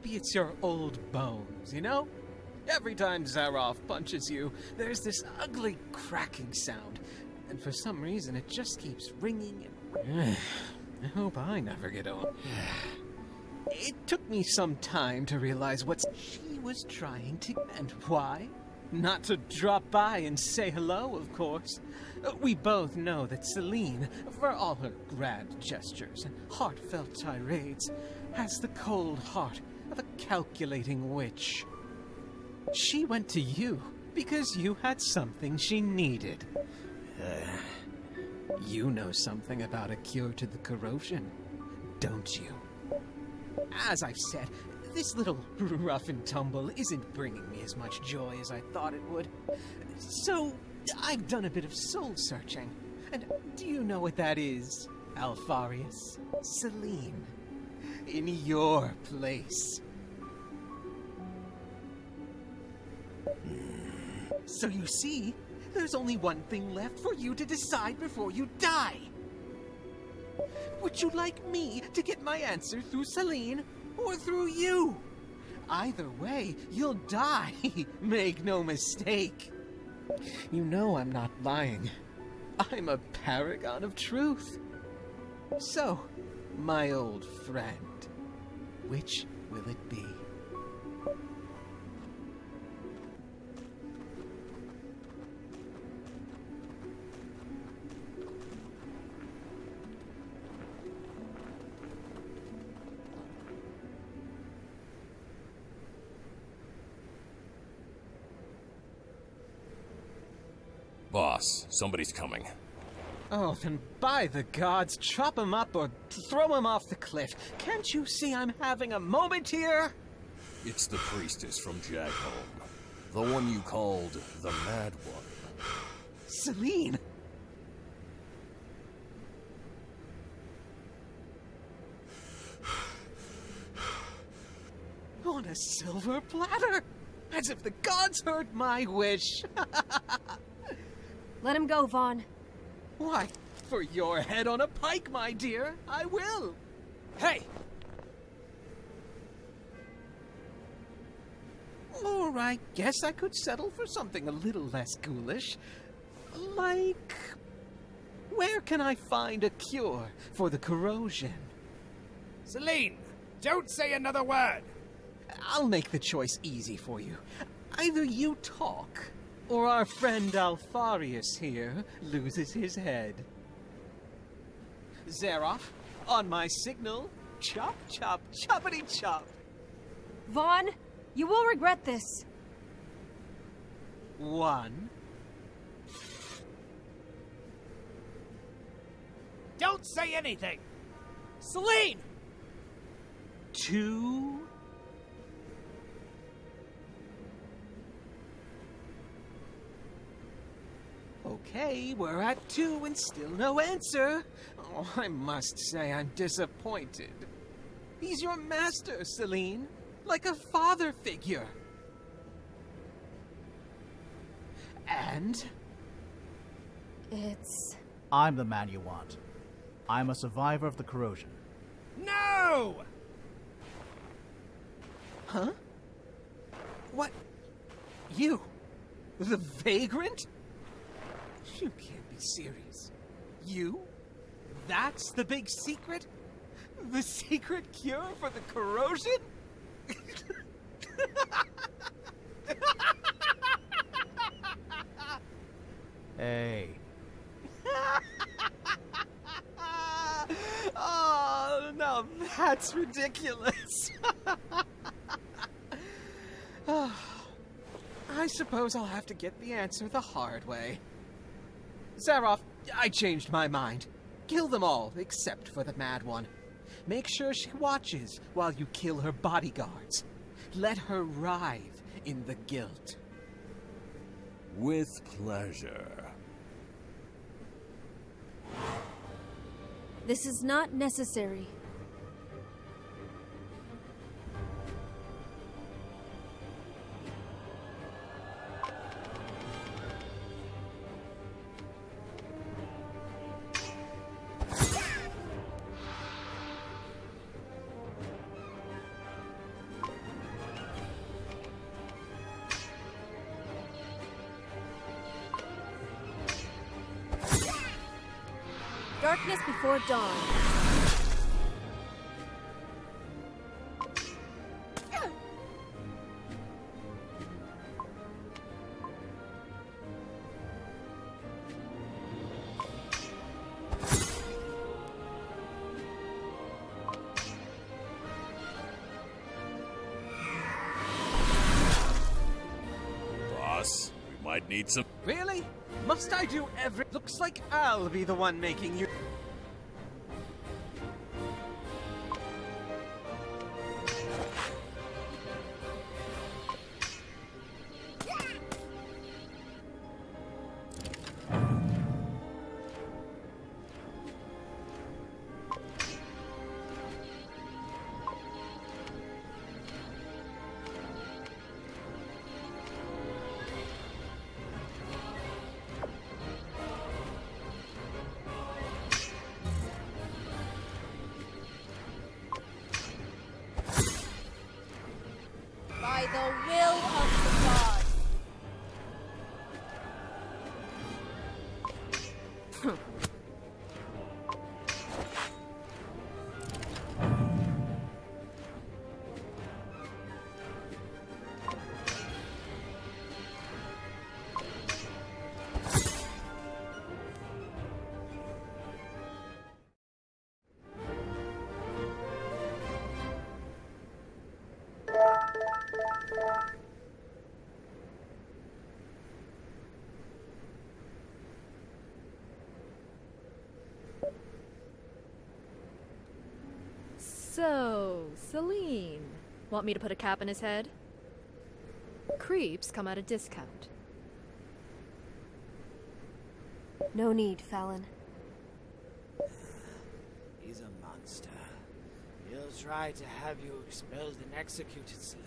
maybe it's your old bones, you know? Every time Zaroff punches you, there's this ugly cracking sound, and for some reason it just keeps ringing and... I hope I never get old. It took me some time to realize what she was trying to... And why? Not to drop by and say hello, of course. We both know that Celine, for all her grand gestures and heartfelt tirades, has the cold heart of a calculating witch. She went to you because you had something she needed. You know something about a cure to the corrosion, don't you? As I've said, this little rough and tumble isn't bringing me as much joy as I thought it would. So, I've done a bit of soul searching. And do you know what that is, Alpharius? Celine. In your place. So you see, there's only one thing left for you to decide before you die. Would you like me to get my answer through Celine or through you? Either way, you'll die. Make no mistake. You know I'm not lying. I'm a paragon of truth. So, my old friend, which will it be? Boss, somebody's coming. Oh, then by the gods, chop him up or throw him off the cliff. Can't you see I'm having a moment here? It's the priestess from Jagholm. The one you called the Mad One. Celine! On a silver platter! As if the gods heard my wish! Let him go, Vaughn. Why, for your head on a pike, my dear, I will. Hey! Or I guess I could settle for something a little less ghoulish. Like... where can I find a cure for the corrosion? Celine, don't say another word! I'll make the choice easy for you. Either you talk, or our friend Alpharius here loses his head. Zaroff, on my signal, chop, chop, choppity chop. Vaughn, you will regret this. 1. Don't say anything! Celine! 2. Okay, we're at 2 and still no answer. Oh, I must say I'm disappointed. He's your master, Celine. Like a father figure. And? It's... I'm the man you want. I'm a survivor of the corrosion. No! Huh? What? You? The vagrant? You can't be serious. You? That's the big secret? The secret cure for the corrosion? Hey. Oh, now that's ridiculous. I suppose I'll have to get the answer the hard way. Zaroff, I changed my mind. Kill them all, except for the Mad One. Make sure she watches while you kill her bodyguards. Let her writhe in the guilt. With pleasure. This is not necessary. darkness before dawn. Boss, we might need some. Really? Must I do every... Looks like I'll be the one making you... By the will of the gods. So, Celine. Want me to put a cap in his head? Creeps come at a discount. No need, Fallon. He's a monster. He'll try to have you expelled and executed, Celine.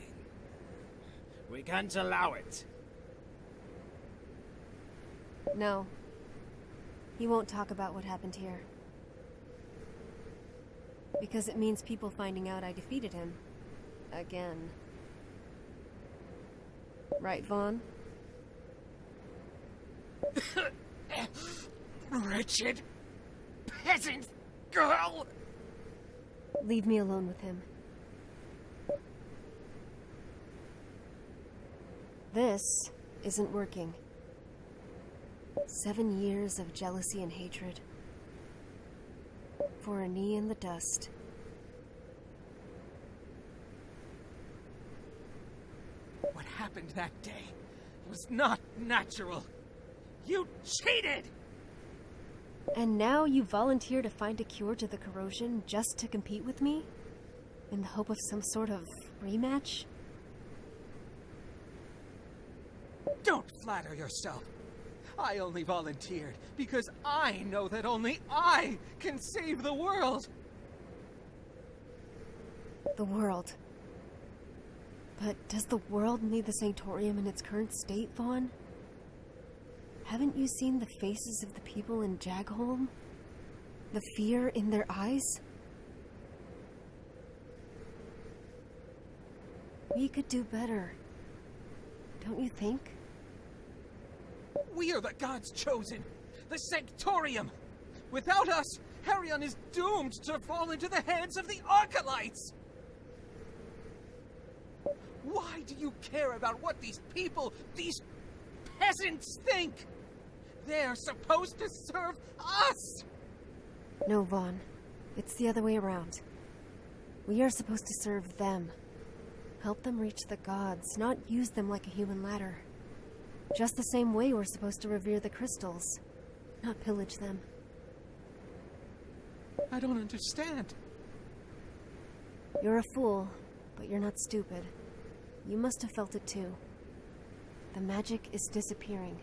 We can't allow it. No. He won't talk about what happened here. Because it means people finding out I defeated him. Again. Right, Vaughn? Wretched peasant girl! Leave me alone with him. This isn't working. 7 years of jealousy and hatred. For a knee in the dust. What happened that day was not natural. You cheated! And now you volunteer to find a cure to the corrosion just to compete with me? In the hope of some sort of rematch? Don't flatter yourself. I only volunteered because I know that only I can save the world. The world. But does the world need the Sanctorium in its current state, Vaughn? Haven't you seen the faces of the people in Jagholm? The fear in their eyes? We could do better. Don't you think? We are the gods chosen, the Sanctorium. Without us, Harion is doomed to fall into the hands of the Archelites. Why do you care about what these people, these peasants think? They're supposed to serve us! No, Vaughn. It's the other way around. We are supposed to serve them. Help them reach the gods, not use them like a human ladder. Just the same way we're supposed to revere the crystals, not pillage them. I don't understand. You're a fool, but you're not stupid. You must have felt it too. The magic is disappearing.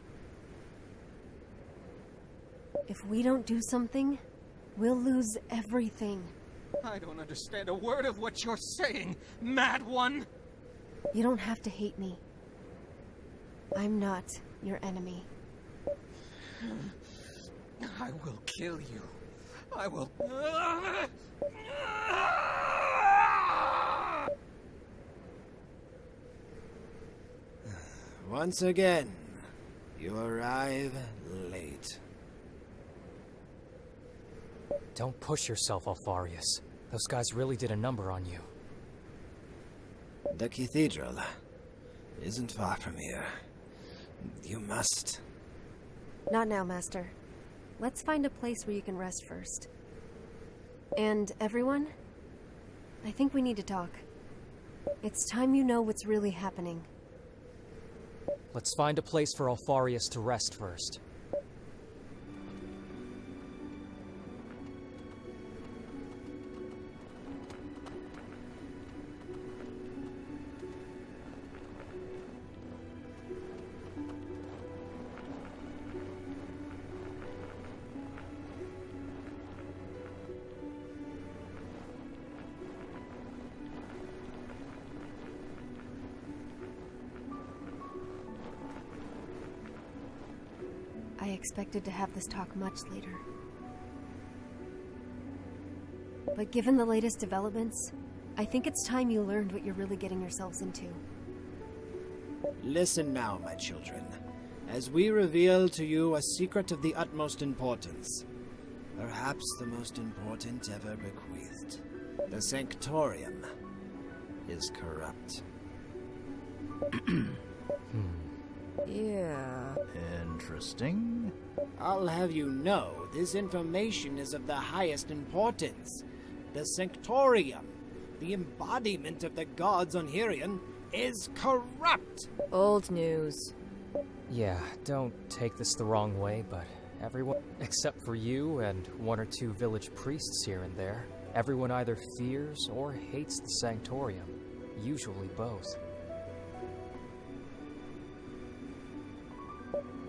If we don't do something, we'll lose everything. I don't understand a word of what you're saying, mad one! You don't have to hate me. I'm not your enemy. I will kill you. I will... Once again, you arrive late. Don't push yourself, Alfarius. Those guys really did a number on you. The cathedral isn't far from here. You must. Not now, Master. Let's find a place where you can rest first. And everyone, I think we need to talk. It's time you know what's really happening. Let's find a place for Alfarius to rest first. I expected to have this talk much later. But given the latest developments, I think it's time you learned what you're really getting yourselves into. Listen now, my children, as we reveal to you a secret of the utmost importance. Perhaps the most important ever bequeathed. The Sanctorium is corrupt. Yeah. Interesting. I'll have you know, this information is of the highest importance. The Sanctorium, the embodiment of the gods on Hirion, is corrupt! Old news. Yeah, don't take this the wrong way, but everyone, except for you and one or two village priests here and there, everyone either fears or hates the Sanctorium. Usually both.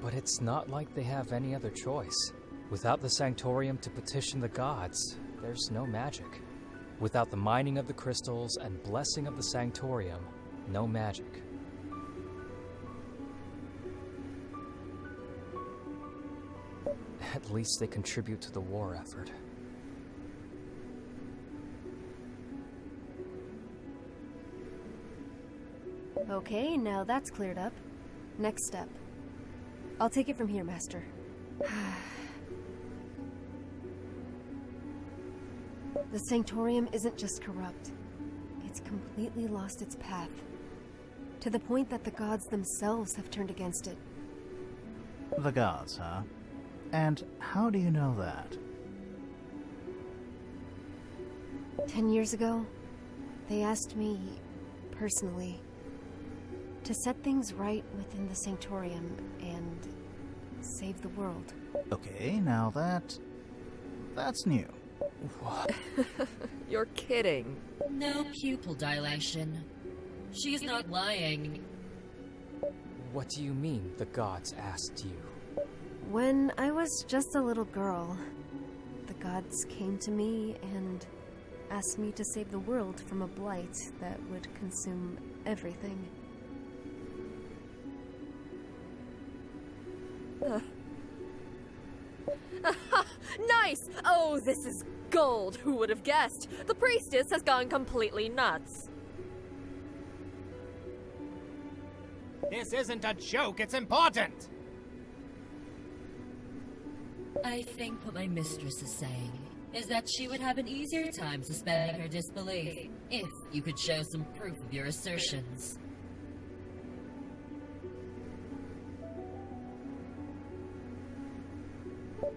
But it's not like they have any other choice. Without the Sanctorium to petition the gods, there's no magic. Without the mining of the crystals and blessing of the Sanctorium, no magic. At least they contribute to the war effort. Okay, now that's cleared up. Next step. I'll take it from here, Master. The Sanctorium isn't just corrupt. It's completely lost its path. To the point that the gods themselves have turned against it. The gods, huh? And how do you know that? 10 years ago, they asked me, personally, to set things right within the Sanctorium and save the world. Okay, now that's new. You're kidding. No pupil dilation. She's not lying. What do you mean, the gods asked you? When I was just a little girl, the gods came to me and asked me to save the world from a blight that would consume everything. Nice! Oh, this is gold. Who would have guessed? The priestess has gone completely nuts. This isn't a joke, it's important! I think what my mistress is saying is that she would have an easier time suspending her disbelief if you could show some proof of your assertions.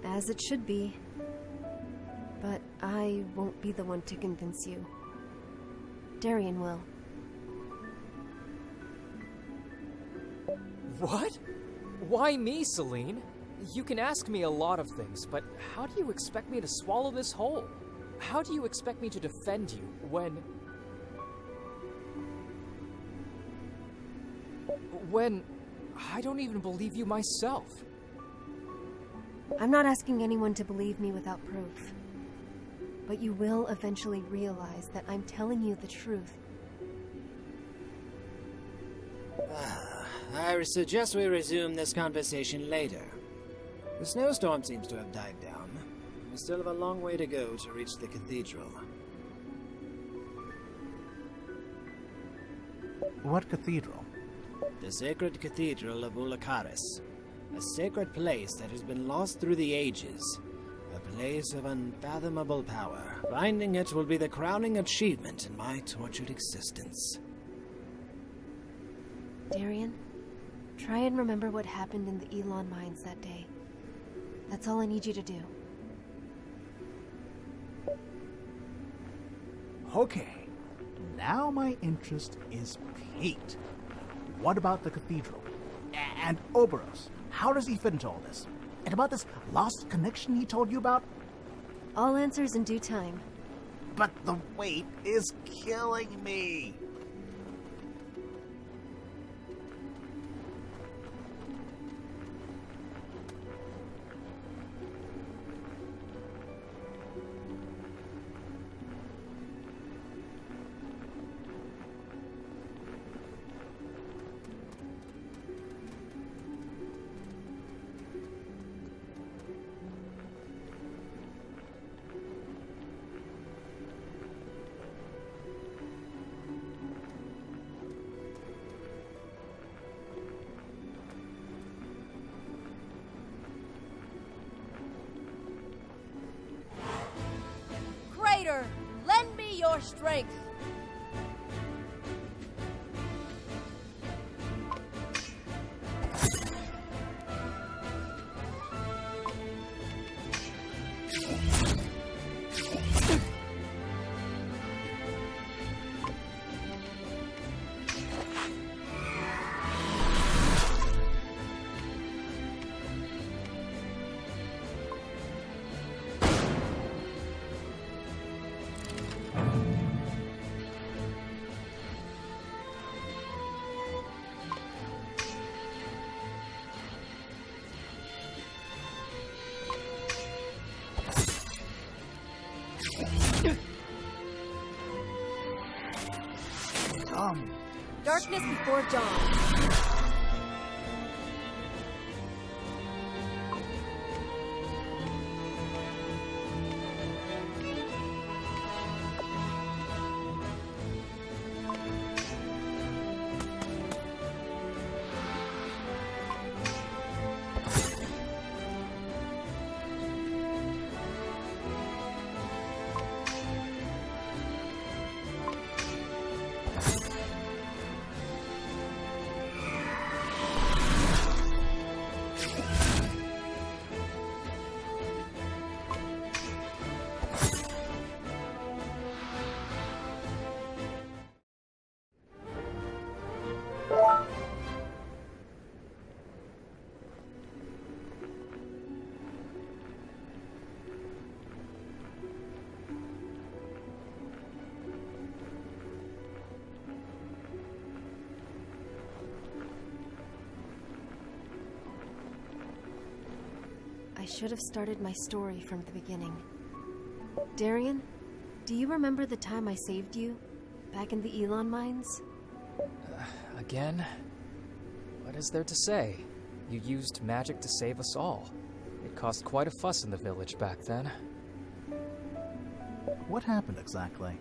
As it should be. But I won't be the one to convince you. Darian will. What? Why me, Celine? You can ask me a lot of things, but how do you expect me to swallow this whole? How do you expect me to defend you when I don't even believe you myself? I'm not asking anyone to believe me without proof. But you will eventually realize that I'm telling you the truth. I suggest we resume this conversation later. The snowstorm seems to have died down. We still have a long way to go to reach the cathedral. What cathedral? The sacred cathedral of Ulakaris. A sacred place that has been lost through the ages. A place of unfathomable power. Finding it will be the crowning achievement in my tortured existence. Darian, try and remember what happened in the Elon mines that day. That's all I need you to do. Okay, now my interest is piqued. What about the cathedral? And Oberos? How does he fit into all this? And about this lost connection he told you about? All answers in due time. But the wait is killing me. Crater, lend me your strength. Darkness before dawn. I should have started my story from the beginning. Darian, do you remember the time I saved you? Back in the Elon mines? Again? What is there to say? You used magic to save us all. It caused quite a fuss in the village back then. What happened exactly?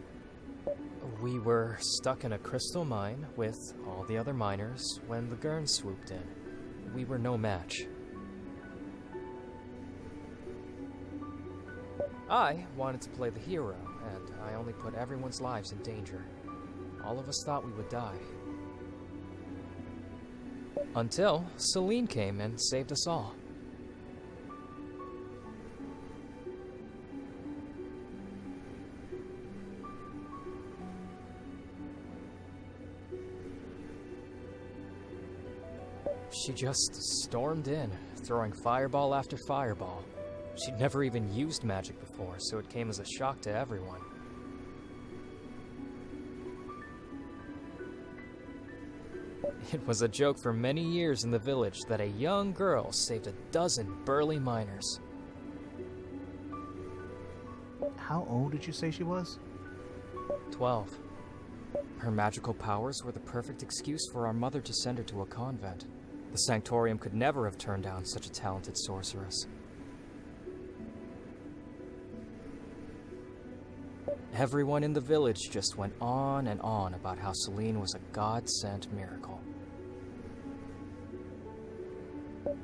We were stuck in a crystal mine with all the other miners when the Gurn swooped in. We were no match. I wanted to play the hero, and I only put everyone's lives in danger. All of us thought we would die. Until Celine came and saved us all. She just stormed in, throwing fireball after fireball. She'd never even used magic before, so it came as a shock to everyone. It was a joke for many years in the village that a young girl saved a dozen burly miners. How old did you say she was? 12. Her magical powers were the perfect excuse for our mother to send her to a convent. The Sanctorium could never have turned down such a talented sorceress. Everyone in the village just went on and on about how Celine was a God-sent miracle.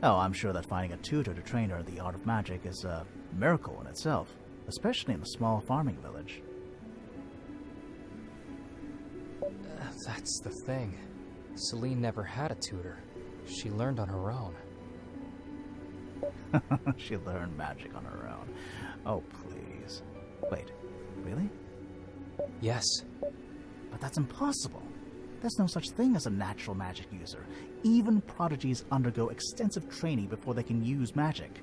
Oh, I'm sure that finding a tutor to train her in the art of magic is a miracle in itself, especially in a small farming village. That's the thing. Celine never had a tutor. She learned on her own. She learned magic on her own. Oh, please. Wait, really? Yes. But that's impossible. There's no such thing as a natural magic user. Even prodigies undergo extensive training before they can use magic.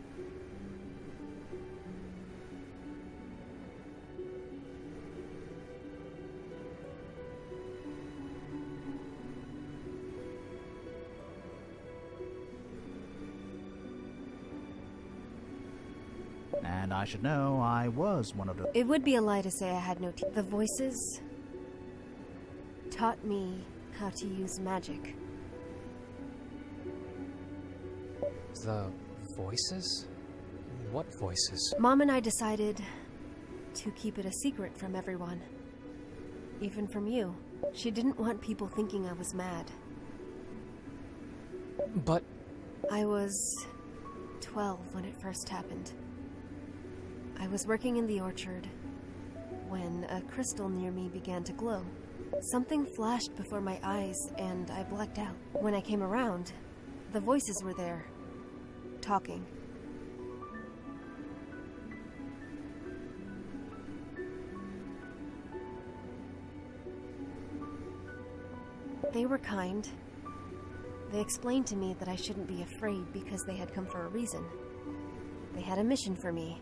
And I should know I was one of the... It would be a lie to say I had no The voices taught me how to use magic. The voices? What voices? Mom and I decided to keep it a secret from everyone. Even from you. She didn't want people thinking I was mad. But... I was 12 when it first happened. I was working in the orchard when a crystal near me began to glow. Something flashed before my eyes and I blacked out. When I came around, the voices were there, talking. They were kind. They explained to me that I shouldn't be afraid because they had come for a reason. They had a mission for me.